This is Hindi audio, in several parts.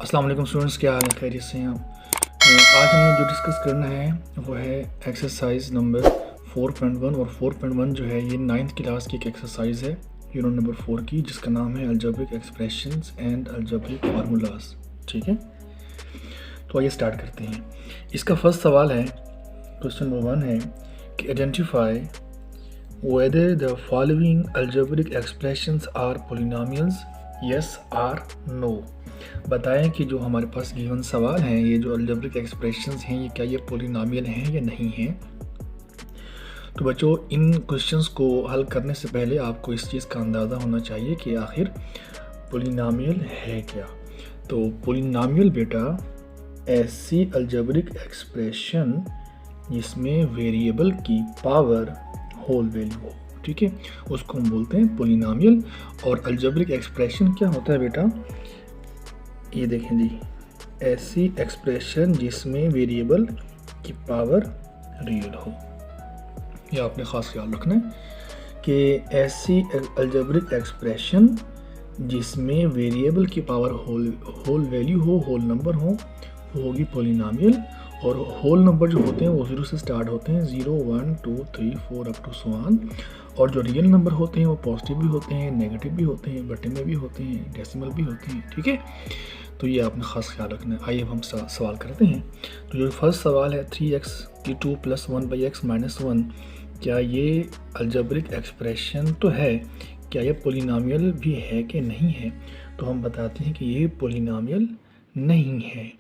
अस्सलाम वालेकुम स्टूडेंट्स, क्या हाल है? खैरियत से हैं आप? आज हमें जो डिस्कस करना है वो है एक्सरसाइज नंबर 4.1। और 4.1 जो है ये 9th क्लास की एक एक्सरसाइज है यूनिट नंबर 4 की, जिसका नाम है algebraic expressions and algebraic formulas. ठीक है, तो आइए स्टार्ट करते हैं। इसका फर्स्ट सवाल है, क्वेश्चन नंबर 1 है कि identify whether the following algebraic expressions are polynomials, yes or no. बताएं कि जो हमारे पास गिवन सवाल हैं, ये जो अलजेब्रिक एक्सप्रेशंस हैं, ये क्या ये पोलिनोमियल हैं या नहीं हैं। तो बच्चों, इन क्वेश्चंस को हल करने से पहले आपको इस चीज़ का अंदाज़ा होना चाहिए कि आखिर पोलिनोमियल है क्या। तो पोलिनोमियल बेटा ऐसी अलजेब्रिक एक्सप्रेशन जिसमें वेरिएबल की पावर होल वैल्यू हो, ठीक है, उसको हम बोलते हैं पोलिनोमियल। और अलजेब्रिक एक्सप्रेशन क्या होता है बेटा, ये देखें जी, ऐसी एक्सप्रेशन जिसमें वेरिएबल की पावर रियल हो। ये आपने ख़ास ख्याल रखना है कि ऐसी अलजेब्रिक एक्सप्रेशन जिसमें वेरिएबल की पावर होल वैल्यू हो, होल नंबर हो, वो होगी पोलिनोमियल। और होल नंबर जो होते हैं वो 0 से स्टार्ट होते हैं, 0 1 2 3 4 अप टू सो ऑन। और जो रियल नंबर होते हैं वो पॉजिटिव भी होते हैं, नेगेटिव भी होते हैं, बटे में भी होते हैं, डेसिमल भी होते हैं। ठीक है, तो ये आपने ख़ास ख्याल रखना है। आइए अब हम सवाल करते हैं। तो जो फर्स्ट सवाल है 3x की 2 + 1/x - 1, क्या ये अलजेब्रिक एक्सप्रेशन तो है, क्या ये पोलिनोमियल भी है कि नहीं है। तो हम बताते हैं कि ये पोलिनोमियल नहीं है।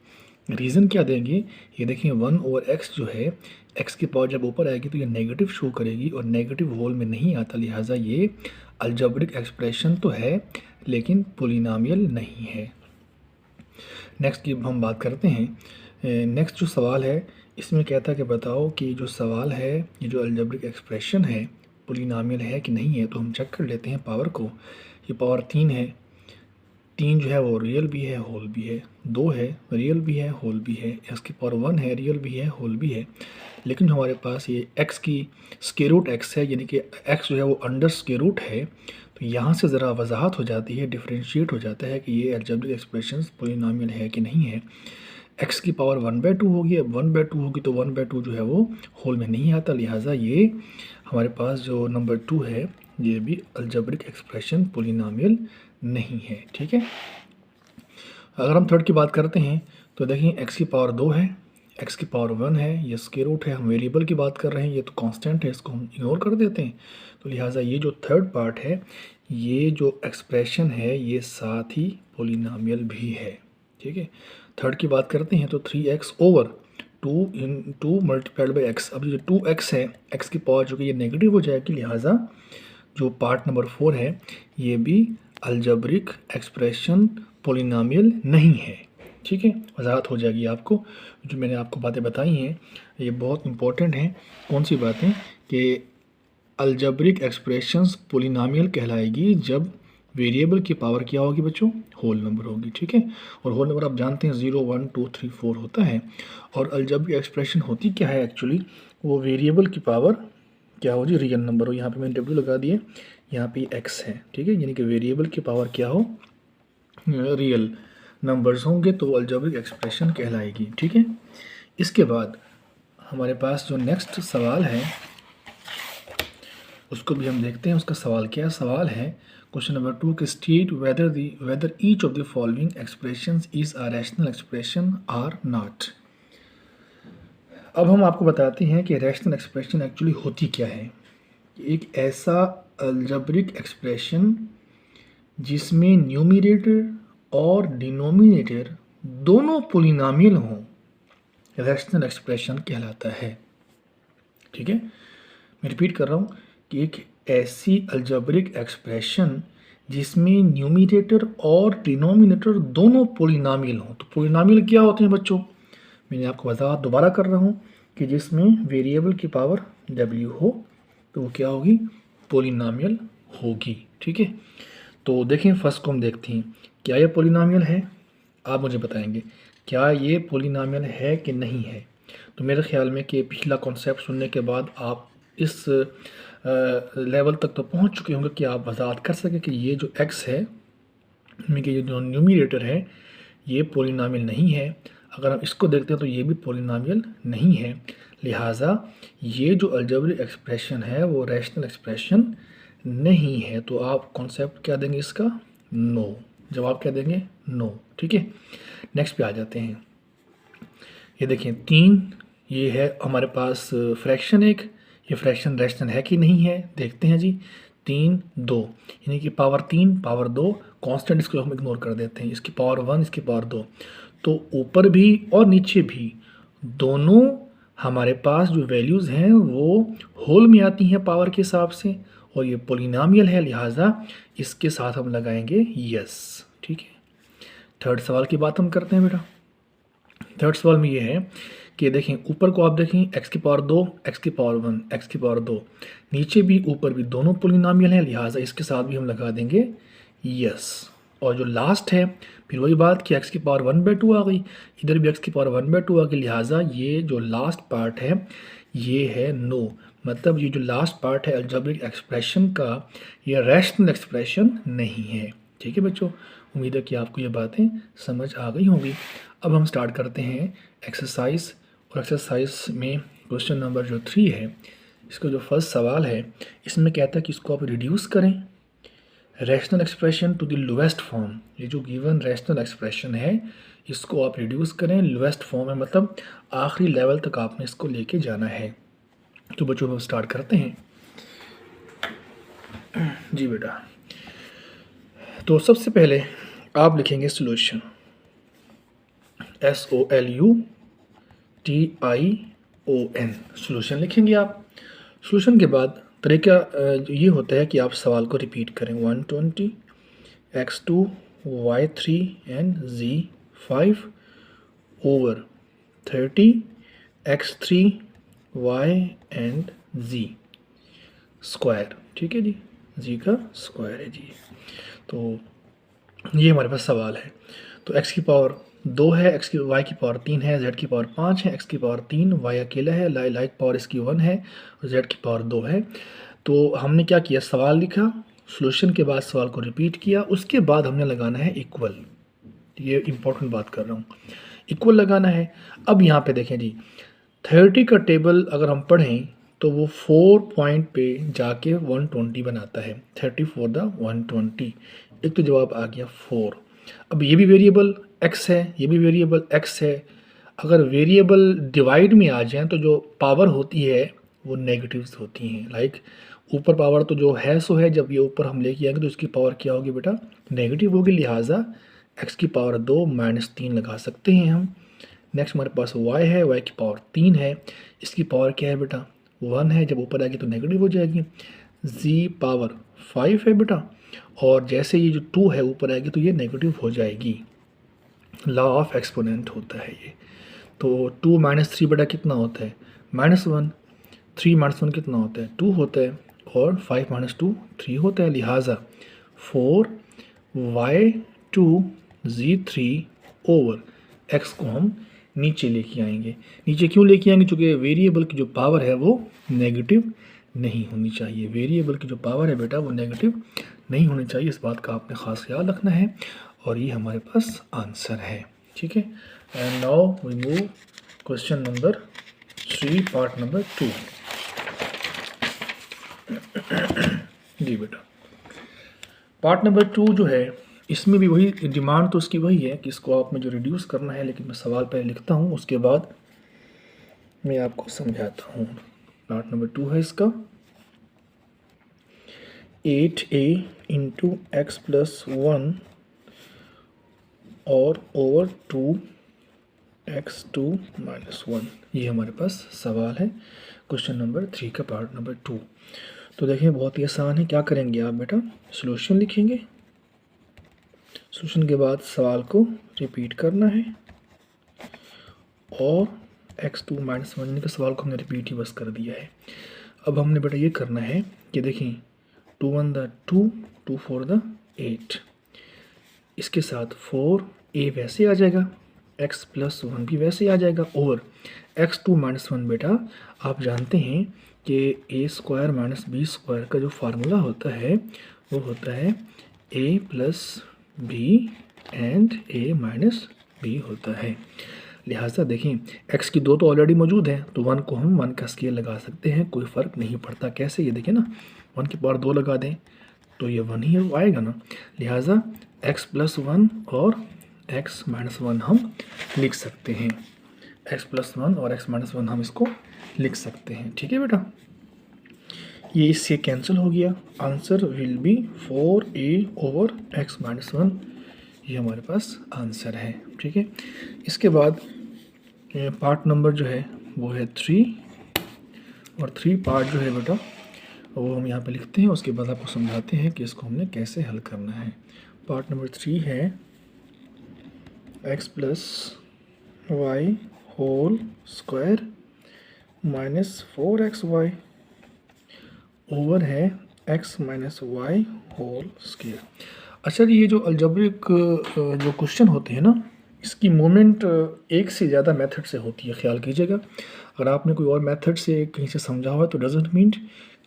रीज़न क्या देंगे, ये देखिए 1/x जो है, x की पावर जब ऊपर आएगी तो ये नेगेटिव शो करेगी और नेगेटिव होल में नहीं आता, लिहाजा ये अलजेब्रिक एक्सप्रेशन तो है लेकिन पोलिनोमियल नहीं है। नेक्स्ट की हम बात करते हैं। नेक्स्ट जो सवाल है इसमें कहता है कि बताओ कि जो सवाल है, ये जो अलजेब्रिक एक्सप्रेशन है पोलिनोमियल है कि नहीं है। तो हम चेक कर लेते हैं पावर को। ये पावर 3 है, 3 जो है वो रियल भी है, होल भी है। 2 है, रियल भी है, होल भी है। इसकी पावर 1 है, रियल भी है, होल भी है। लेकिन जो हमारे पास ये x की स्क्वायर रूट x है, यानी कि x जो है वो अंडर स्क्वायर रूट है, तो यहाँ से ज़रा वजाहत हो जाती है, डिफ्रेंशिएट हो जाता है कि ये अलजेब्रिक एक्सप्रेशंस पोलिनोमियल है कि नहीं है। x की पावर 1/2 होगी, अब 1/2 होगी तो 1/2 जो है वो होल में नहीं आता, लिहाजा ये हमारे पास जो नंबर 2 है ये भी अलजेब्रिक एक्सप्रेशन पोलिनोमियल नहीं है। ठीक है, अगर हम थर्ड की बात करते हैं तो देखिए x की पावर 2 है, x की पावर 1 है, ये स्क्वायर रूट है, हम वेरिएबल की बात कर रहे हैं, ये तो कांस्टेंट है, इसको हम इग्नोर कर देते हैं। तो लिहाजा ये जो थर्ड पार्ट है, ये जो एक्सप्रेशन है, ये साथ ही पोलिनोमियल भी है। ठीक है, थर्ड की बात करते हैं तो 3x over 2 multiplied by x। अब जो 2x है, x की पावर जो कि ये नेगेटिव हो जाएगी, लिहाजा जो पार्ट नंबर 4 है ये भी अलजेब्रिक एक्सप्रेशन पोलिनोमियल नहीं है। ठीक है, वजाहत हो जाएगी आपको। जो मैंने आपको बातें बताई हैं ये बहुत इंपॉर्टेंट हैं। कौन सी बातें, कि अलजेब्रिक एक्सप्रेशंस पोलिनोमियल कहलाएगी जब वेरिएबल की पावर क्या होगी बच्चों, होल नंबर होगी। ठीक है, और होल नंबर आप जानते हैं 0 1 2 3 4 होता है। और अलजेब्रिक एक्सप्रेशन होती क्या है एक्चुअली, वो वेरिएबल की पावर क्या हो जी, रियल नंबर हो। यहाँ पे मैंने W लगा दिए, यहाँ पे x है। ठीक है, यानी कि वेरिएबल की पावर क्या हो, रियल नंबर्स होंगे तो अलजेब्रिक एक्सप्रेशन कहलाएगी। ठीक है, इसके बाद हमारे पास जो नेक्स्ट सवाल है उसको भी हम देखते हैं। उसका सवाल क्या है, सवाल है क्वेश्चन नंबर 2 के state whether each of the following expressions is a rational expression or not. अब हम आपको बताते हैं कि रैशनल एक्सप्रेशन एक्चुअली होती क्या है। एक ऐसा अलजेब्रिक एक्सप्रेशन जिसमें न्यूमरेटर और डिनोमिनेटर दोनों पोलिनोमियल हों, रैशनल एक्सप्रेशन कहलाता है। ठीक है, मैं रिपीट कर रहा हूँ कि एक ऐसी अलजेब्रिक एक्सप्रेशन जिसमें न्यूमरेटर और डिनोमिनेटर दोनों पोलिनोमियल हों। तो पोलिनोमियल क्या होते हैं बच्चों, मैंने आपको वजाहत दोबारा कर रहा हूँ कि जिसमें वेरिएबल की पावर w हो तो वो क्या होगी, पोलिनोमियल होगी। ठीक है, तो देखें फर्स्ट को हम देखते हैं, क्या ये पोलिनोमियल है। आप मुझे बताएंगे क्या ये पोलिनोमियल है कि नहीं है। तो मेरे ख्याल में कि पिछला कॉन्सेप्ट सुनने के बाद आप इस लेवल तक तो पहुंच चुके होंगे कि आप वजाहत कर सकें कि ये जो x है, यानी कि ये जो न्यूमरेटर है ये पॉलिनॉमियल नहीं है। अगर हम इसको देखते हैं तो ये भी पॉलिनॉमियल नहीं है, लिहाजा ये जो अलजेब्रिक एक्सप्रेशन है वो रैशनल एक्सप्रेशन नहीं है। तो आप कॉन्सेप्ट क्या देंगे इसका? नो। जवाब क्या देंगे? नो। ठीक है, नेक्स्ट पे आ जाते हैं। ये देखें 3, ये है हमारे पास फ्रैक्शन एक, ये फ्रैक्शन रैशनल है कि नहीं है देखते हैं जी। 3 2 यानी कि पावर 3 पावर 2 कांस्टेंट, इसको हम इग्नोर कर देते हैं। इसकी पावर 1 इसकी पावर 2, तो ऊपर भी और नीचे भी दोनों हमारे पास जो वैल्यूज़ हैं वो होल में आती हैं पावर के हिसाब से, और ये पोलिनोमियल है, लिहाजा इसके साथ हम लगाएंगे यस। ठीक है, थर्ड सवाल की बात हम करते हैं बेटा। थर्ड सवाल में ये है कि देखें ऊपर को आप देखें x की पावर 2 x की पावर 1 x की पावर 2, नीचे भी ऊपर भी दोनों पोलिनोमियल हैं, लिहाजा इसके साथ भी हम लगा देंगे यस। और जो लास्ट है फिर वही बात कि x की पावर 1/2 आ गई, इधर भी x की पावर 1/2 आ गई, लिहाजा ये जो लास्ट पार्ट है ये है नो। मतलब ये जो लास्ट पार्ट है अलजेब्रिक एक्सप्रेशन का, ये रैशनल एक्सप्रेशन नहीं है। ठीक है बच्चों, उम्मीद है कि आपको ये बातें समझ आ गई होंगी। अब हम स्टार्ट करते हैं एक्सरसाइज, और एक्सरसाइज में क्वेश्चन नंबर जो 3 है, इसका जो फर्स्ट सवाल है इसमें कहता है कि इसको आप रिड्यूस करें rational expression to the lowest form. ये जो गिवन रैशनल एक्सप्रेशन है इसको आप रिड्यूस करें लोएस्ट फॉर्म है, मतलब आखिरी लेवल तक आपने इसको लेके जाना है। तो बच्चों हम स्टार्ट करते हैं जी बेटा। तो सबसे पहले आप लिखेंगे सोल्यूशन, SOLUTION, सोल्यूशन लिखेंगे आप। सोल्यूशन के बाद तरीका ये होता है कि आप सवाल को रिपीट करें। 120 x2 y3 and z5 over 30 x3 y and z square. ठीक है जी, z का स्क्वायर है जी। तो ये हमारे पास सवाल है। तो x की पावर 2 है, x की y की पावर 3 है, z की पावर 5 है, x की पावर 3, y अकेला है, लाइक पावर इसकी 1 है और z की पावर 2 है। तो हमने क्या किया, सवाल लिखा, सॉल्यूशन के बाद सवाल को रिपीट किया, उसके बाद हमने लगाना है इक्वल। ये इंपॉर्टेंट बात कर रहा हूँ, इक्वल लगाना है। अब यहाँ पे देखें जी 30 का टेबल अगर हम पढ़ें तो वो 4 पॉइंट पे जाके 120 बनाता है। 30 for the 120, एक तो जवाब आ गया 4। अब ये भी वेरिएबल x है, ये भी वेरिएबल x है। अगर वेरिएबल डिवाइड में आ जाएं तो जो पावर होती है वो नेगेटिव्स होती हैं। लाइक ऊपर पावर तो जो है सो है, जब ये ऊपर हम लेके आएंगे तो इसकी पावर क्या होगी बेटा, नेगेटिव होगी, लिहाजा x की पावर 2 -3 लगा सकते हैं हम। नेक्स्ट हमारे पास y है, y की पावर 3 है, इसकी पावर क्या है बेटा 1 है, जब ऊपर आएगी तो नेगेटिव हो जाएगी। z पावर 5 है बेटा, और जैसे ये जो 2 है ऊपर आएगी तो ये नेगेटिव हो जाएगी। लॉ ऑफ एक्सपोनेंट होता है ये। तो 2 - 3 बेटा कितना होता है -1, 3 - 1 कितना होता है 2 होता है, और 5 - 2 3 होता है, लिहाजा 4y2 z3 ओवर x को हम नीचे लेके आएंगे। नीचे क्यों लेके आएंगे, चूँकि वेरिएबल की जो पावर है वो नेगेटिव नहीं होनी चाहिए। वेरिएबल की जो पावर है बेटा वो नेगेटिव नहीं होनी चाहिए, इस बात का आपने ख़ास ख्याल रखना है, और ये हमारे पास आंसर है। ठीक है, and now we move question number 3 part number 2। जी बेटा, पार्ट नंबर 2 जो है इसमें भी वही डिमांड तो उसकी वही है कि इसको आप मुझे रिड्यूस करना है, लेकिन मैं सवाल पहले लिखता हूँ उसके बाद मैं आपको समझाता हूँ। पार्ट नंबर 2 है इसका 8a इंटू एक्स प्लस 1 और ओवर 2x2 - 1, ये हमारे पास सवाल है क्वेश्चन नंबर 3 का पार्ट नंबर 2। तो देखिए बहुत ही आसान है, क्या करेंगे आप बेटा, सॉल्यूशन लिखेंगे, सॉल्यूशन के बाद सवाल को रिपीट करना है, और x2 - 1 के सवाल को हमने रिपीट ही बस कर दिया है। अब हमने बेटा ये करना है कि देखें 2 1 द 2, 2 4 द 8, इसके साथ 4a वैसे आ जाएगा, x प्लस 1 भी वैसे आ जाएगा, ओवर x2 - 1 बेटा आप जानते हैं कि a square minus b square का जो फार्मूला होता है वो होता है a plus b and a minus b होता है। लिहाजा देखें x की 2 तो ऑलरेडी मौजूद है, तो 1 को हम 1 का स्केयर लगा सकते हैं, कोई फ़र्क नहीं पड़ता। कैसे, ये देखें ना, 1 की पावर 2 लगा दें तो ये 1 ही आएगा ना। लिहाजा x प्लस 1 और x माइनस 1 हम लिख सकते हैं। x प्लस 1 और x माइनस 1 हम इसको लिख सकते हैं। ठीक है बेटा, ये इससे कैंसिल हो गया। Answer will B 4a over x minus 1, ये हमारे पास आंसर है। ठीक है, इसके बाद पार्ट नंबर जो है वो है 3, और 3 पार्ट जो है बेटा वो हम यहाँ पे लिखते हैं, उसके बाद आपको समझाते हैं कि इसको हमने कैसे हल करना है। पार्ट नंबर 3 है x plus y whole square minus 4xy over है x minus Y whole square. अच्छा जी, ये जो अलजेब्रिक जो क्वेश्चन होते हैं ना, इसकी मूवमेंट एक से ज़्यादा मेथड से होती है, ख्याल कीजिएगा। अगर आपने कोई और मेथड से कहीं से समझा हुआ है तो डजंट मीन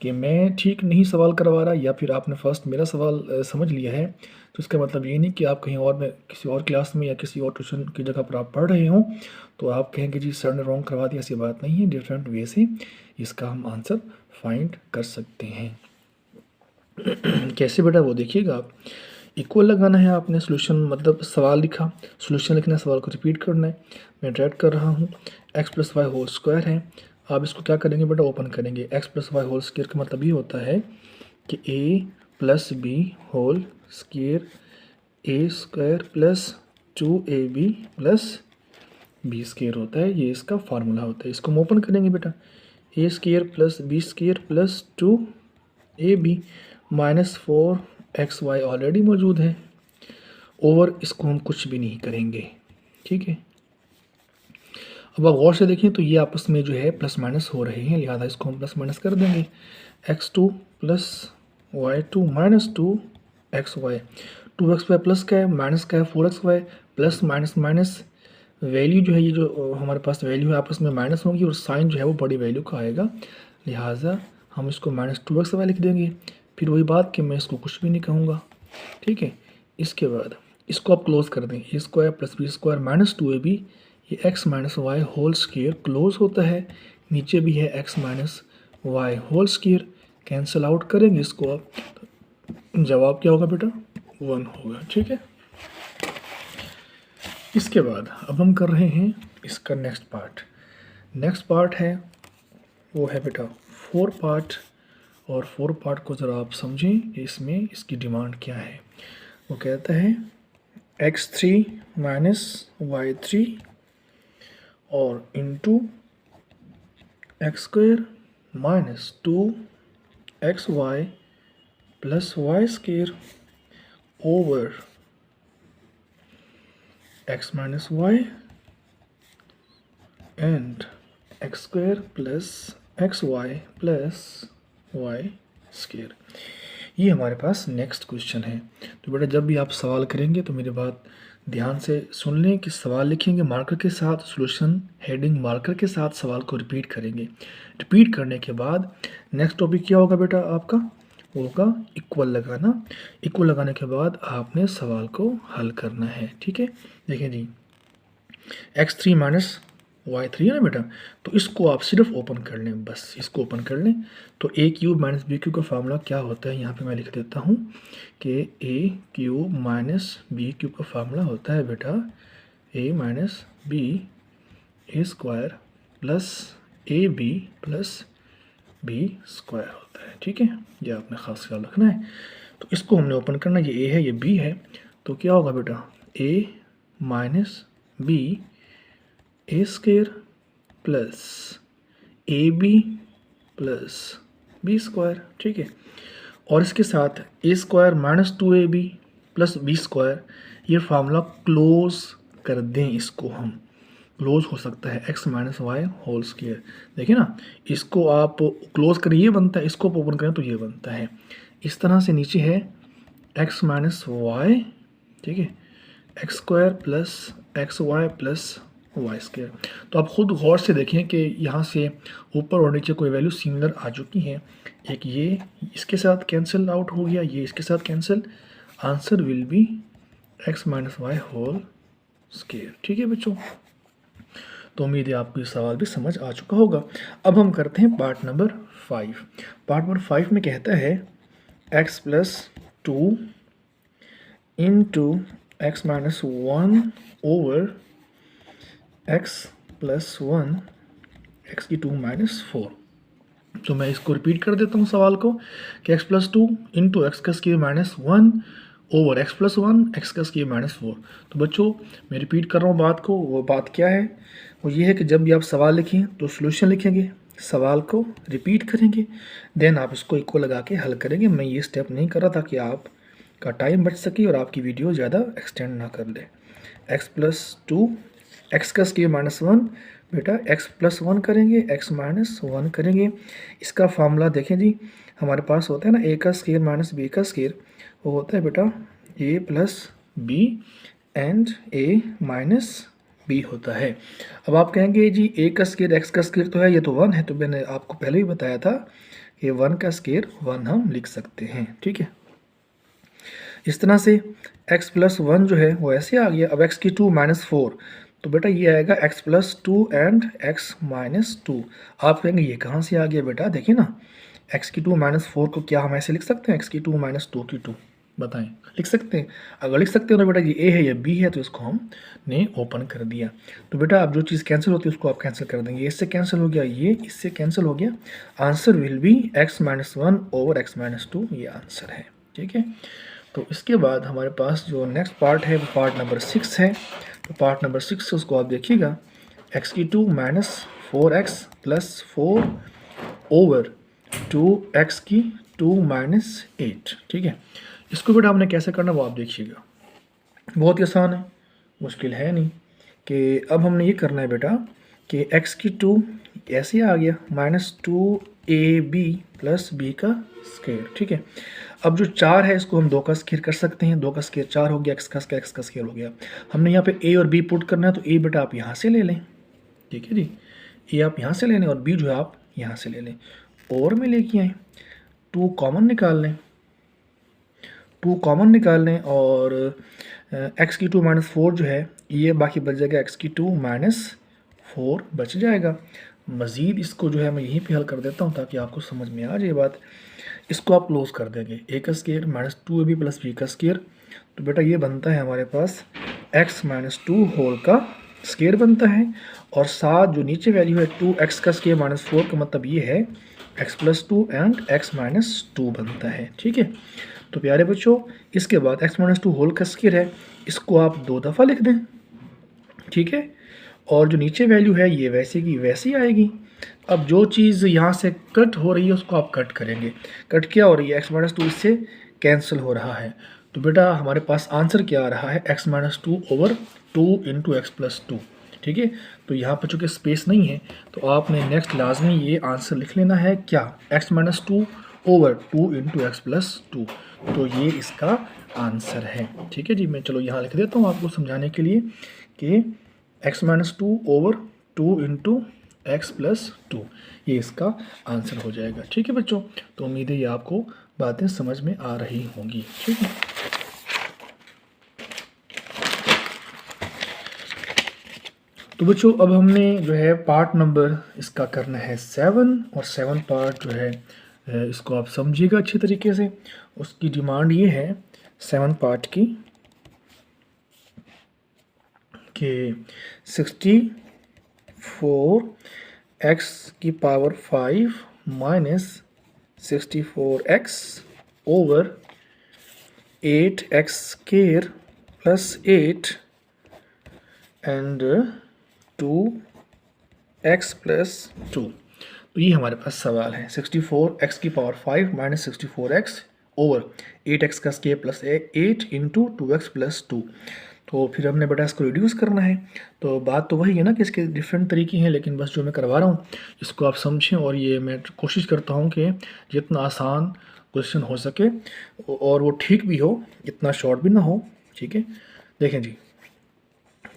कि मैं ठीक नहीं सवाल करवा रहा, या फिर आपने फर्स्ट मेरा सवाल समझ लिया है, तो इसका मतलब ये नहीं कि आप कहीं और में किसी और क्लास में या किसी और ट्यूशन की जगह पर आप पढ़ रहे हों तो आप कहें कि जी सर ने रॉन्ग करवा दिया। ऐसी बात नहीं है, डिफरेंट वे से इसका हम आंसर फाइंड कर सकते हैं। कैसे बेटा, वो देखिएगा आप। इक्वल लगाना है आपने, सोल्यूशन मतलब सवाल लिखा, सोल्यूशन लिखना है, सवाल को रिपीट करना है। मैं राइट कर रहा हूँ, x plus y whole square है। आप इसको क्या करेंगे बेटा, ओपन करेंगे। x plus y whole square का मतलब ये होता है कि a plus b whole square a square plus 2ab plus B square होता है, ये इसका फार्मूला होता है। इसको हम ओपन करेंगे बेटा, a square plus B square plus 2ab minus 4xy already मौजूद है, ओवर इसको हम कुछ भी नहीं करेंगे। ठीक है, अब आप गौर से देखें तो ये आपस में जो है प्लस माइनस हो रहे हैं, लिहाजा इसको हम प्लस माइनस कर देंगे। x2 plus y2 minus 2xy, 2xy plus का है, माइनस का है 4xy, plus minus minus value जो है, ये जो हमारे पास वैल्यू है आपस में माइनस होगी, और साइन जो है वो बड़ी वैल्यू का आएगा, लिहाजा हम इसको माइनस 2xy लिख देंगे। फिर वही बात कि मैं इसको कुछ भी नहीं कहूँगा। ठीक है, इसके बाद इसको आप क्लोज कर दें, A square plus B square minus 2ab, ये x minus Y whole square close होता है, नीचे भी है x minus Y whole square, cancel out करेंगे इसको आप, तो जवाब क्या होगा बेटा, 1 होगा। ठीक है, इसके बाद अब हम कर रहे हैं इसका नेक्स्ट पार्ट। नेक्स्ट पार्ट है वो है बेटा 4 पार्ट, और 4 पार्ट को ज़रा आप समझें, इसमें इसकी डिमांड क्या है। वो कहता है x3 माइनस y3 और into x square minus 2xy plus y square over x minus y and x square plus xy plus y square. ये हमारे पास नेक्स्ट क्वेश्चन है। तो बेटा जब भी आप सवाल करेंगे तो मेरी बात ध्यान से सुन लें कि सवाल लिखेंगे मार्कर के साथ, सॉल्यूशन हेडिंग मार्कर के साथ सवाल को रिपीट करेंगे। रिपीट करने के बाद नेक्स्ट टॉपिक क्या होगा बेटा आपका, वो होगा इक्वल लगाना। इक्वल लगाने के बाद आपने सवाल को हल करना है। ठीक है, देखें जी x3 माइनस y3 है ना बेटा, तो इसको आप सिर्फ ओपन कर लें, बस इसको ओपन कर लें। तो a cube minus b cube का फार्मूला क्या होता है, यहाँ पे मैं लिख देता हूँ कि a cube minus b cube का फार्मूला होता है बेटा a minus B A square plus A B plus B square होता है। ठीक है, ये आपने ख़ास ख्याल रखना है। तो इसको हमने ओपन करना, ये a है ये b है, तो क्या होगा बेटा a minus B A square plus A B plus B square. ठीक है, और इसके साथ A square minus 2ab plus B square, ये फार्मूला क्लोज कर दें। इसको हम क्लोज हो सकता है x minus Y whole square. देखिए ना, इसको आप क्लोज करें ये बनता है, इसको ओपन करें तो ये बनता है। इस तरह से नीचे है x माइनस वाई, ठीक है, x square plus x y plus y square. तो आप खुद गौर से देखें कि यहाँ से ऊपर और नीचे कोई वैल्यू सिमिलर आ चुकी हैं। एक ये इसके साथ कैंसिल आउट हो गया, ये इसके साथ cancel, answer will be x minus Y whole square. ठीक है बच्चों, तो उम्मीद है आपको ये सवाल भी समझ आ चुका होगा। अब हम करते हैं पार्ट नंबर 5। पार्ट नंबर 5 में कहता है x plus 2 into x minus 1 over x plus 1 x की 2 माइनस 4। तो मैं इसको रिपीट कर देता हूँ सवाल को कि एक्स प्लस 2 इंटू एक्स का square minus 1 over x plus 1 x का स्क्वायर माइनस 4। तो बच्चों मैं रिपीट कर रहा हूँ बात को। वो बात क्या है? वो ये है कि जब भी आप सवाल लिखें तो सॉल्यूशन लिखेंगे, सवाल को रिपीट करेंगे, देन आप इसको इक्वल लगा के हल करेंगे। मैं ये स्टेप नहीं कर रहा था कि आपका टाइम बच सके और आपकी वीडियो ज़्यादा एक्सटेंड ना कर ले। एक्स प्लस 2 एक्स का स्क्वायर माइनस 1, बेटा एक्स प्लस 1 करेंगे, एक्स माइनस 1 करेंगे। इसका फार्मूला देखें जी, हमारे पास होता है ना ए का स्क्वायर माइनस बी का स्क्वायर, वो होता है बेटा A plus B and A minus B होता है। अब आप कहेंगे जी ए का स्क्वायर एक्स का स्क्वायर तो है, ये तो 1 है, तो मैंने आपको पहले ही बताया था कि 1 का स्क्वायर 1 हम लिख सकते हैं। ठीक है, इस तरह से x प्लस 1 जो है वो ऐसे आ गया। अब x की 2 माइनस 4, तो बेटा ये आएगा x plus 2 and x minus 2। आप कहेंगे ये कहाँ से आ गया बेटा? देखिए ना, x की 2 माइनस 4 को क्या हम ऐसे लिख सकते हैं? x की 2 माइनस 2 की 2, बताएं, लिख सकते हैं? अगर लिख सकते हो तो बेटा ये a है, ये b है, तो इसको हमने ओपन कर दिया। तो बेटा अब जो चीज़ कैंसिल होती है उसको आप कैंसिल कर देंगे। इससे कैंसिल हो गया, ये इससे कैंसिल हो गया। Answer will B x minus 1 over x minus 2, ये आंसर है। ठीक है, तो इसके बाद हमारे पास जो नेक्स्ट पार्ट है वो पार्ट नंबर 6 है। तो पार्ट नंबर 6 उसको आप देखिएगा, x की 2 minus 4x plus 4 over 2x की 2 माइनस 8। ठीक है, इसको बेटा हमने कैसे करना वो आप देखिएगा, बहुत ही आसान है, मुश्किल है नहीं। कि अब हमने ये करना है बेटा कि x की 2 ऐसे आ गया माइनस 2ab प्लस b का स्क्वायर। ठीक है, अब जो 4 है इसको हम 2 का स्क्वायर कर सकते हैं। 2 का स्क्वायर 4 हो गया, x का स्क्वायर हो गया। हमने यहाँ पे a और b पुट करना है, तो a बेटा आप यहाँ से ले लें। ठीक है जी, a आप यहाँ से ले लें और b जो है आप यहाँ से ले लें। और में लेके आए 2 कॉमन निकाल लें, 2 कॉमन निकाल लें और x की 2 माइनस 4 जो है ये बाकी बच जाएगा, x की 2 माइनस 4 बच जाएगा। मज़ीद इसको जो है मैं यहीं पे हल कर देता हूँ ताकि आपको समझ में आ जाए बात। इसको आप क्लोज कर देंगे, ए का square minus 2ab plus b का स्क्वायर, तो बेटा ये बनता है हमारे पास x माइनस 2 होल का स्क्वायर बनता है। और साथ जो नीचे वैल्यू है 2x का स्क्वायर माइनस 4 का मतलब ये है x plus 2 and x minus 2 बनता है। ठीक है, तो प्यारे बच्चों इसके बाद x माइनस 2 होल का स्क्वायर है, इसको आप 2 दफ़ा लिख दें। ठीक है, और जो नीचे वैल्यू है ये वैसे की वैसी आएगी। अब जो चीज़ यहाँ से कट हो रही है उसको आप कट करेंगे। कट क्या हो रही है? x माइनस 2 इससे कैंसिल हो रहा है, तो बेटा हमारे पास आंसर क्या आ रहा है? x minus 2 over 2 into x plus 2। ठीक है, तो यहाँ पर चूँकि स्पेस नहीं है तो आपने नेक्स्ट लाजमी ये आंसर लिख लेना है, क्या? x minus 2 over 2 into x plus 2, तो ये इसका आंसर है। ठीक है जी, मैं चलो यहाँ लिख देता हूँ आपको समझाने के लिए कि x minus 2 over 2 into x plus 2, ये इसका आंसर हो जाएगा। ठीक है बच्चों, तो उम्मीद है ये आपको बातें समझ में आ रही होंगी। ठीक है, तो बच्चों अब हमने जो है पार्ट नंबर इसका करना है 7, और 7 पार्ट जो है इसको आप समझिएगा अच्छी तरीके से। उसकी डिमांड ये है 7 पार्ट की कि 64x की power 5 minus 64x over 8x square plus 8 and 2x plus 2। तो ये हमारे पास सवाल है। 64x की power 5 minus 64x over 8x का square plus 8 into 2x plus 2। तो फिर हमने बेटा इसको रिड्यूस करना है। तो बात तो वही है ना कि इसके डिफरेंट तरीके हैं, लेकिन बस जो मैं करवा रहा हूँ इसको आप समझें, और ये मैं कोशिश करता हूँ कि जितना आसान क्वेश्चन हो सके और वो ठीक भी हो, इतना शॉर्ट भी ना हो। ठीक है, देखें जी,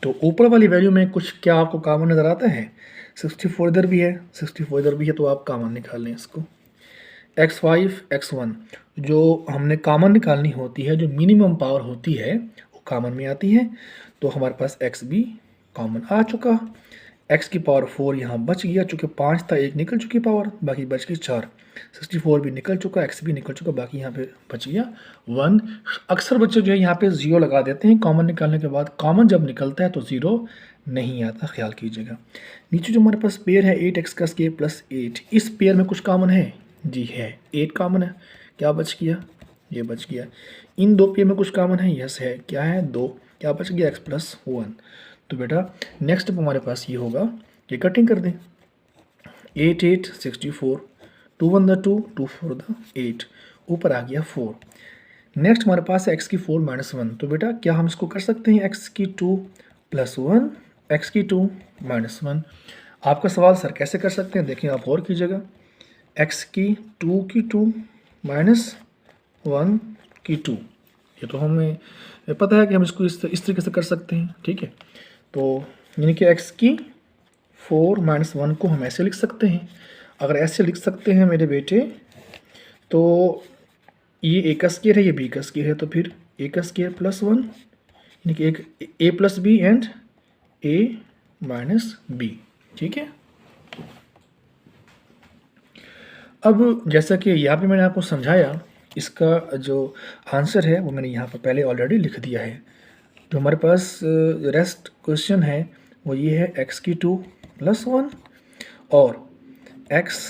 तो ऊपर वाली वैल्यू में कुछ क्या आपको कॉमन नज़र आता है? 64 इधर भी है, 64 इधर भी है, तो आप कॉमन निकाल लें इसको। x5 x1 जो हमने कॉमन निकालनी होती है, जो मिनिमम पावर होती है वो कॉमन में आती है, तो हमारे पास x भी कॉमन आ चुका। x की पावर 4 यहाँ बच गया, चूँकि 5 था, 1 निकल चुकी पावर, बाकी बच गई 4। 64 भी निकल चुका, x भी निकल चुका, बाकी यहाँ पे बच गया 1। अक्सर बच्चे जो है यहाँ पे 0 लगा देते हैं कॉमन निकालने के बाद। कॉमन जब निकलता है तो 0 नहीं आता, ख्याल कीजिएगा। नीचे जो हमारे पास पेयर है 8x का स्क्वायर प्लस 8, इस पेयर में कुछ कॉमन है जी, है 8 कॉमन है। क्या बच गया? ये बच गया। इन दो पेयर में कुछ कॉमन है, यस है। क्या है? 2। क्या बच गया? x plus 1। तो बेटा नेक्स्ट हमारे पास ये होगा कि कटिंग कर दें। 8 8 64, 2 1 2, 2 4 8, ऊपर आ गया 4। नेक्स्ट हमारे पास है x की 4 माइनस 1। तो बेटा क्या हम इसको कर सकते हैं x की 2 प्लस 1, x की 2 माइनस 1। आपका सवाल सर कैसे कर सकते हैं, देखिए आप गौर कीजिएगा। x की 2 माइनस 1 की 2, ये तो हमें पता है कि हम इसको इस तरीके से कर सकते हैं, ठीक है। तो यानी कि x की 4 माइनस 1 को हम ऐसे लिख सकते हैं। अगर ऐसे लिख सकते हैं मेरे बेटे, तो ये a का स्क्वायर है, ये b का स्क्वायर है, तो फिर a का स्क्वायर प्लस 1, यानी कि एक a plus B and a minus b, ठीक है। अब जैसा कि यहाँ पे मैंने आपको समझाया, इसका जो आंसर है वो मैंने यहाँ पर पहले ऑलरेडी लिख दिया है। जो हमारे पास रेस्ट क्वेश्चन है वो ये है x की 2 प्लस 1 और x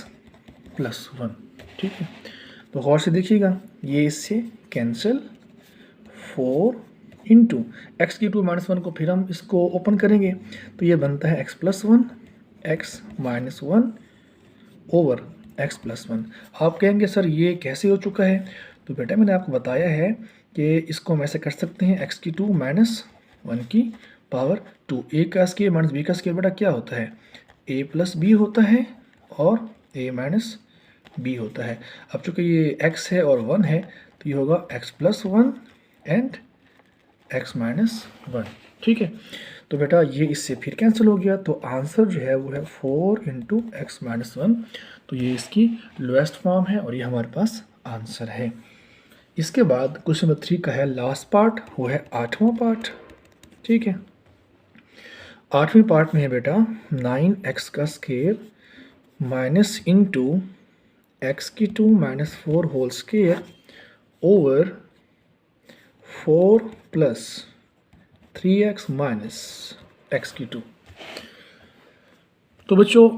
प्लस 1, ठीक है। तो गौर से देखिएगा, ये इससे कैंसिल, 4 इंटू एक्स की 2 माइनस 1 को फिर हम इसको ओपन करेंगे तो ये बनता है x plus 1, x minus 1 over x plus 1। आप कहेंगे सर ये कैसे हो चुका है, तो बेटा मैंने आपको बताया है कि इसको हम ऐसे कर सकते हैं, x की 2 माइनस 1 की पावर 2। a का स्क्वायर माइनस b का स्क्वायर बेटा क्या होता है, a प्लस बी होता है और a माइनस बी होता है। अब चूँकि ये x है और 1 है तो ये होगा x plus 1 and x minus 1, ठीक है। तो बेटा ये इससे फिर कैंसिल हो गया, तो आंसर जो है वो है 4 इंटू एक्स माइनस 1। तो ये इसकी लोएस्ट फॉर्म है और ये हमारे पास आंसर है। इसके बाद क्वेश्चन नंबर 3 का है लास्ट पार्ट, वो है 8वां पार्ट, ठीक है। 8वें पार्ट में है बेटा 9x का स्क्वायर माइनस इंटू एक्स की 2 minus 4 whole square over 4 plus 3x minus x की 2। तो बच्चों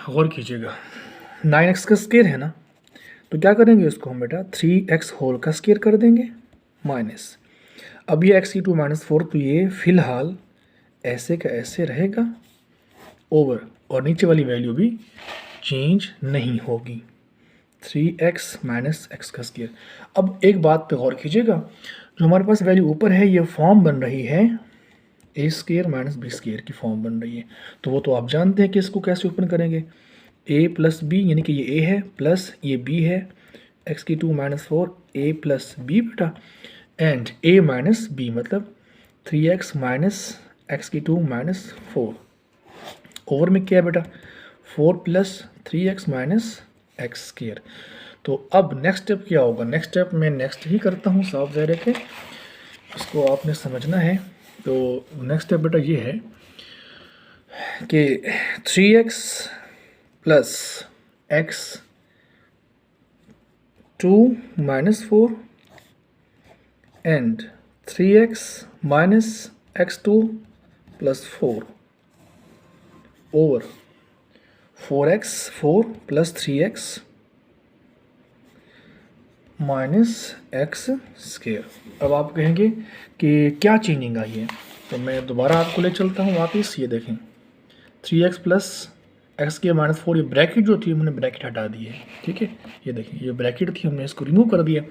गौर कीजिएगा, 9x का स्क्वायर है ना, तो क्या करेंगे इसको हम बेटा 3x होल का स्क्वायर कर देंगे माइनस, अब ये x की 2 माइनस 4, तो ये फिलहाल ऐसे का ऐसे रहेगा ओवर, और नीचे वाली वैल्यू भी चेंज नहीं होगी, 3x माइनस एक्स का स्क्वायर। अब एक बात पे गौर कीजिएगा, जो हमारे पास वैल्यू ऊपर है ये फॉर्म बन रही है ए स्क्वायर माइनस बी स्क्वायर की फॉर्म बन रही है, तो वो तो आप जानते हैं कि इसको कैसे ओपन करेंगे। a प्लस बी, यानी कि ये a है प्लस ये b है, x की 2 माइनस 4 a प्लस बी बेटा एंड a माइनस बी, मतलब 3x माइनस एक्स की 2 माइनस 4 ओवर में क्या है बेटा 4 plus 3x minus x square. तो अब नेक्स्ट स्टेप क्या होगा, नेक्स्ट स्टेप मैं नेक्स्ट ही करता हूँ, साफ ज़ाहिर है कि इसको आपने समझना है। तो नेक्स्ट स्टेप बेटा ये है कि 3x plus x 2 minus 4 and 3x minus x 2 plus 4 over 4x 4 plus 3x minus x square. अब आप कहेंगे कि क्या चेंजिंग आई है, तो मैं दोबारा आपको ले चलता हूँ वापस। ये देखें 3x plus x square minus 4, ये ब्रैकेट जो थी हमने ब्रैकेट हटा दी है, ठीक है। ये देखें ये ब्रैकेट थी, हमने इसको रिमूव कर दिया।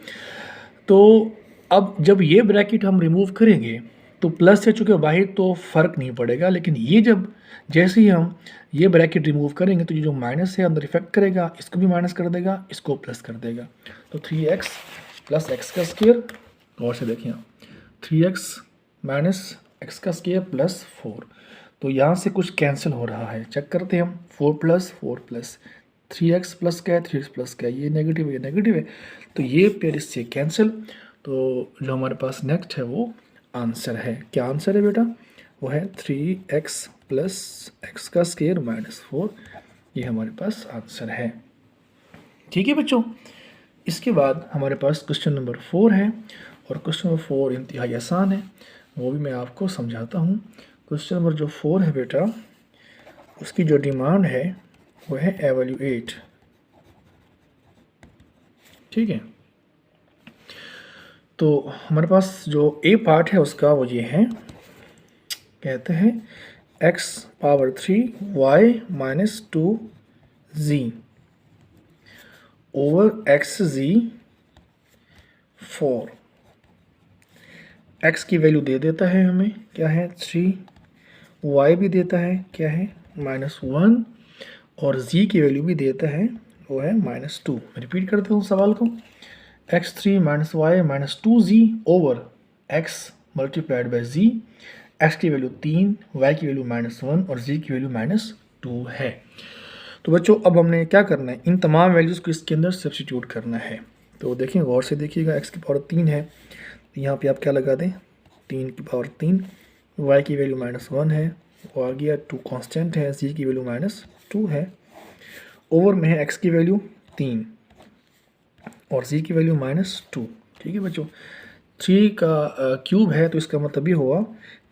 तो अब जब ये ब्रैकेट हम रिमूव करेंगे तो प्लस से चूँकि बाहर तो फ़र्क नहीं पड़ेगा, लेकिन ये जब जैसे ही हम ये ब्रैकेट रिमूव करेंगे तो ये जो माइनस है अंदर इफेक्ट करेगा, इसको भी माइनस कर देगा, इसको प्लस कर देगा। तो 3x प्लस एक्स का स्क्वायर, और से देखिए 3x माइनस एक्स का स्क्वायर प्लस 4, तो यहाँ से कुछ कैंसिल हो रहा है, चेक करते हैं हम। 4 प्लस 3x प्लस क्या है 3x प्लस क्या है, ये नेगेटिव है, ये नेगेटिव है, तो ये पेयर इससे कैंसिल। तो जो हमारे पास नेक्स्ट है वो आंसर है। क्या आंसर है बेटा? वो है 3x प्लस एक्स का स्क्वायर माइनस 4, ये हमारे पास आंसर है। ठीक है बच्चों, इसके बाद हमारे पास क्वेश्चन नंबर 4 है, और क्वेश्चन नंबर 4 इंतहाई आसान है, वो भी मैं आपको समझाता हूँ। क्वेश्चन नंबर जो 4 है बेटा, उसकी जो डिमांड है वो है एवेल्यूएट। ठीक है, तो हमारे पास जो ए पार्ट है उसका वो ये है, कहते हैं x power 3 y minus 2z over X Z 4। x की वैल्यू दे देता है हमें, क्या है 3, y भी देता है क्या है -1, और z की वैल्यू भी देता है वो है -2। रिपीट करते हूँ सवाल को, x3 minus y minus 2z over x multiplied by z। x की वैल्यू 3, y की वैल्यू -1 और z की वैल्यू -2 है। तो बच्चों अब हमने क्या करना है, इन तमाम वैल्यूज़ को इसके अंदर सब्स्टिट्यूट करना है। तो देखिए गौर से देखिएगा, x की पावर 3 है, तो यहाँ पे आप क्या लगा दें 3 की पावर 3, y की वैल्यू -1 है, वो आ गया 2 कांस्टेंट है, z की वैल्यू -2 है, ओवर में है x की वैल्यू 3 और z की वैल्यू -2। ठीक है बच्चों, 3 का क्यूब है तो इसका मतलब ये हुआ,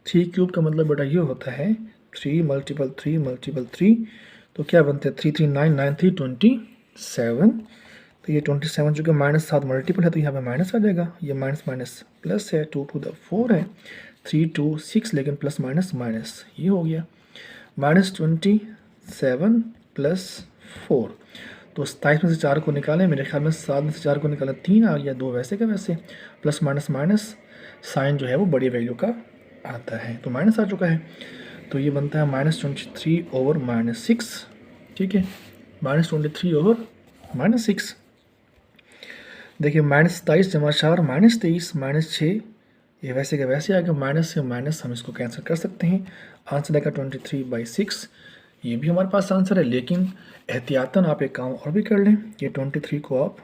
3 क्यूब का मतलब बेटा ये होता है 3 मल्टीपल 3 मल्टीपल 3, तो क्या बनते हैं 3 3 9 9 3 27। तो ये 27 चूँकि -7 मल्टीपल है तो यहाँ पे माइनस आ जाएगा, ये माइनस माइनस प्लस है, 2 टू द 4 है, 3 2 6 लेकिन प्लस माइनस माइनस ये हो गया -27 प्लस 4। तो 27 में से 4 को निकालें, मेरे ख्याल में 7 में से 4 को निकालें 3 आ गया, 2 वैसे का वैसे, प्लस माइनस माइनस साइन जो है वो बड़ी वैल्यू का आता है, तो माइनस आ चुका है, तो ये बनता है -23 ओवर -6। ठीक है, -23 ओवर -6। देखिए -27 जमा 4 -23 -6, ये वैसे का वैसे आ गया, माइनस से माइनस हम इसको कैंसिल कर सकते हैं, आंसर आएगा 23/6। ये भी हमारे पास आंसर है, लेकिन एहतियातन आप एक काम और भी कर लें, ये 23 को आप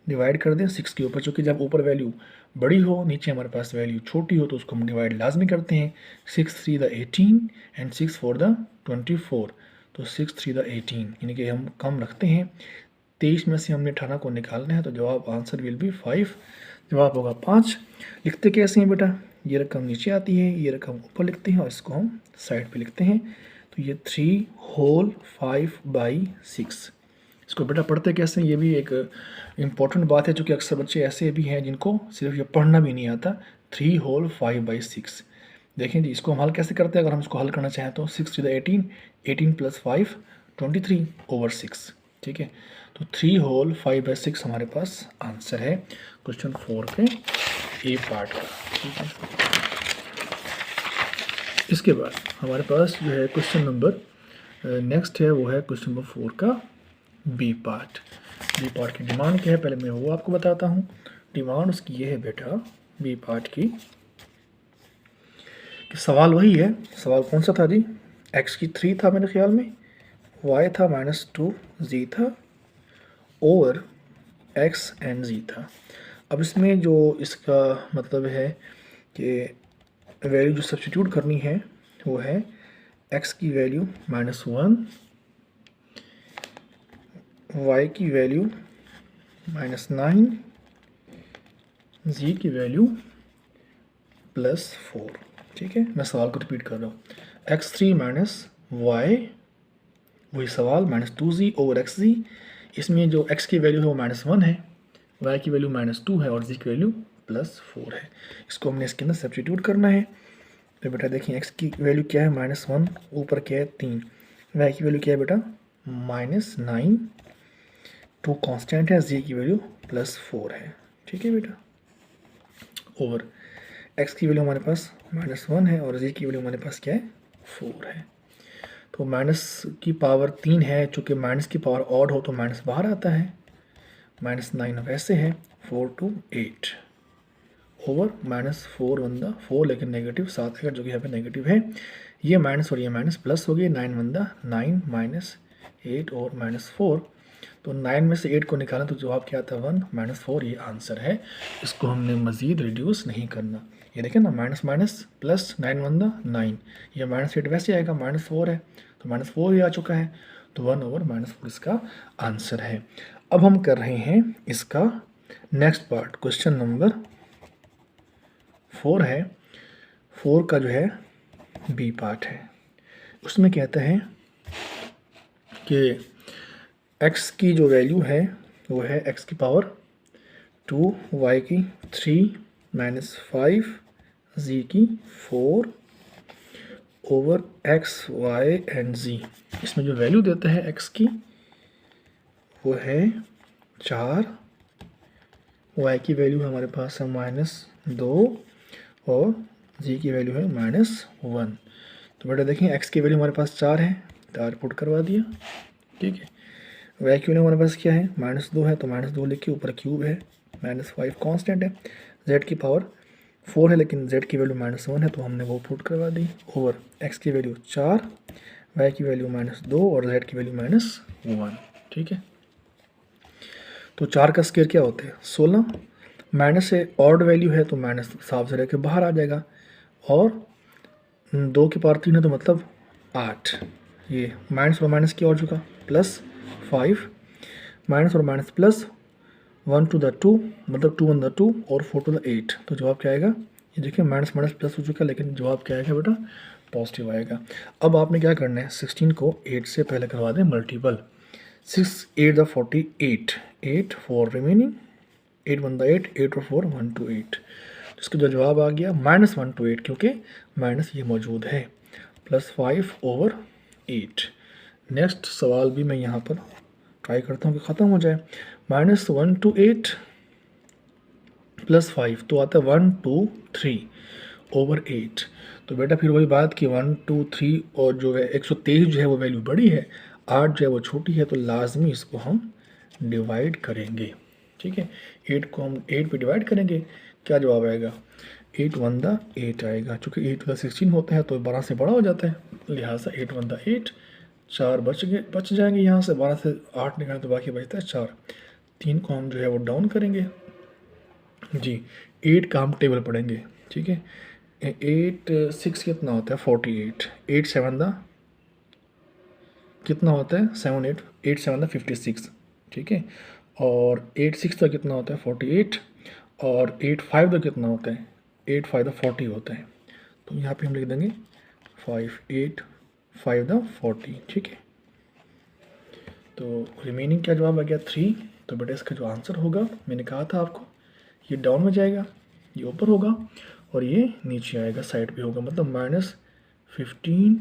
डिवाइड कर दें 6 के ऊपर, चूँकि जब ऊपर वैल्यू बड़ी हो नीचे हमारे पास वैल्यू छोटी हो तो उसको हम डिवाइड लाजमी करते हैं। 6 3 द 18 एंड 6 4 द 24, तो 6 3 द 18 यानी कि हम कम रखते हैं, 23 में से हमने 18 को निकालना है, तो जवाब आंसर विल बी 5, जवाब होगा 5। लिखते कैसे हैं बेटा, ये रकम नीचे आती है, ये रकम ऊपर लिखते हैं और इसको हम साइड पे लिखते हैं, तो ये 3 होल 5/6। इसको बेटा पढ़ते कैसे हैं, ये भी एक इम्पॉर्टेंट बात है, क्योंकि अक्सर बच्चे ऐसे भी हैं जिनको सिर्फ ये पढ़ना भी नहीं आता। 3 होल 5/6, देखें जी इसको हम हल कैसे करते हैं, अगर हम इसको हल करना चाहें तो 6 to the 18, 18 + 5 23 ओवर 6। ठीक है, तो 3 होल 5/6 हमारे पास आंसर है क्वेश्चन 4 के ए पार्ट का। ठीक है, इसके बाद हमारे पास जो है क्वेश्चन नंबर नेक्स्ट है, वो है क्वेश्चन नंबर 4 का बी पार्ट। बी पार्ट की डिमांड क्या है, पहले मैं वो आपको बताता हूँ। डिमांड उसकी ये है बेटा बी पार्ट की, कि सवाल वही है, सवाल कौन सा था जी, x की 3 था मेरे ख्याल में, y था -2z था, ओवर x एंड z था। अब इसमें जो इसका मतलब है कि वैल्यू जो सब्स्टिट्यूट करनी है वो है x की वैल्यू -1, y की वैल्यू -9, z की वैल्यू +4। ठीक है, मैं सवाल को रिपीट कर रहा हूँ, x3 माइनस वाई, वही सवाल -2z ओवर xz, इसमें जो x की वैल्यू है वो -1 है, y की वैल्यू -2 है और z की वैल्यू +4 है। इसको हमने इसके अंदर सब्स्टिट्यूट करना है। तो बेटा देखिए x की वैल्यू क्या है -1, ऊपर क्या है 3, y की वैल्यू क्या है बेटा -9, 2 कांस्टेंट है, z की वैल्यू +4 है। ठीक है बेटा, ओवर x की वैल्यू हमारे पास -1 है और z की वैल्यू हमारे पास क्या है 4 है। तो माइनस की पावर 3 है, चूँकि माइनस की पावर ऑड हो तो माइनस बाहर आता है, -9 वैसे है, 4 to 8 ओवर -4 1 द 4, लेकिन नेगेटिव 7 आएगा जो कि यहाँ पे नेगेटिव है, ये माइनस और ये माइनस प्लस हो गए, 9 1 द 9 -8 और -4, तो 9 में से 8 को निकालें तो जवाब क्या आता है 1 -4, ये आंसर है। इसको हमने मज़ीद रिड्यूस नहीं करना। ये देखें ना, minus minus plus 9 one the 9, ये -8 वैसे आएगा, -4 है तो -4 ही आ चुका है, तो 1/-4 इसका आंसर है। अब हम कर रहे हैं इसका नेक्स्ट पार्ट, क्वेश्चन नंबर 4 है, 4 का जो है बी पार्ट है। उसमें कहता है कि x की जो वैल्यू है वो है x की पावर 2, y की 3 - 5, z की 4 over x, y and z। इसमें जो वैल्यू देता है x की वो है 4, y की वैल्यू हमारे पास है -2 और z की वैल्यू है -1। तो बेटा देखें x की वैल्यू हमारे पास 4 है तो r पुट करवा दिया, ठीक है। y की वैल्यू हमारे पास क्या है, -2 है तो -2 लिखिए, ऊपर क्यूब है, -5 कांस्टेंट है, z की पावर 4 है लेकिन z की वैल्यू -1 है तो हमने वो पुट करवा दी, ओवर x की वैल्यू 4, y की वैल्यू -2 और z की वैल्यू -1, ठीक है। तो 4 का स्क्वायर क्या होता है 16, माइनस से ऑड वैल्यू है तो माइनस साफ से लेके बाहर आ जाएगा, और 2 की पावर 3 है तो मतलब 8, ये माइनस और माइनस क्या हो चुका, +5, माइनस और माइनस प्लस 1 to the 2 मतलब 2 1 the 2 और 4 to the 8, तो जवाब क्या आएगा, ये देखिए माइनस माइनस प्लस हो चुका है लेकिन जवाब क्या आएगा बेटा, पॉजिटिव आएगा। अब आपने क्या करना है, 16 को 8 से पहले करवा दें मल्टीपल, 6 8 द 48, 8 4 रिमेनिंग, 8 1 द 8, 8 और 4 1 to 8, इसका जो जवाब आ गया -1 to 8, क्योंकि माइनस ये मौजूद है, +5 ओवर 8। नेक्स्ट सवाल भी मैं यहाँ पर ट्राई करता हूँ कि ख़त्म हो जाए, -1 to 8 +5 तो आता है 1 2 3 ओवर 8। तो बेटा फिर वही बात कि 1 2 3 और जो है 123 जो है वो वैल्यू बड़ी है, 8 जो है वो छोटी है, तो लाजमी इसको हम डिवाइड करेंगे, ठीक है। 8 को हम 8 पे डिवाइड करेंगे, क्या जवाब आएगा, 8 1 द 8 आएगा, चूँकि 8 + 16 होता है तो 12 से बड़ा हो जाता है, लिहाजा 8 1 द 8, 4 बच जाएंगे, यहाँ से 12 से 8 निकालें तो बाकी बचता है 4, 3 को हम जो है वो डाउन करेंगे जी, 8 का हम टेबल पढ़ेंगे, ठीक है। 8 6 कितना होता है 48, 8 7 द कितना होता है 7 8, 8 7 द 56, ठीक है। और 8 6 का कितना होता है 48, और 8 5 का कितना होता है 8 5 द 40 होता है, तो यहाँ पे हम लिख देंगे 5 8 5 द 40, ठीक है। तो रिमेनिंग क्या जवाब आ गया 3, तो बेटा इसका जो आंसर होगा, मैंने कहा था आपको, ये डाउन में जाएगा, ये ऊपर होगा और ये नीचे आएगा, साइड पे होगा, मतलब -15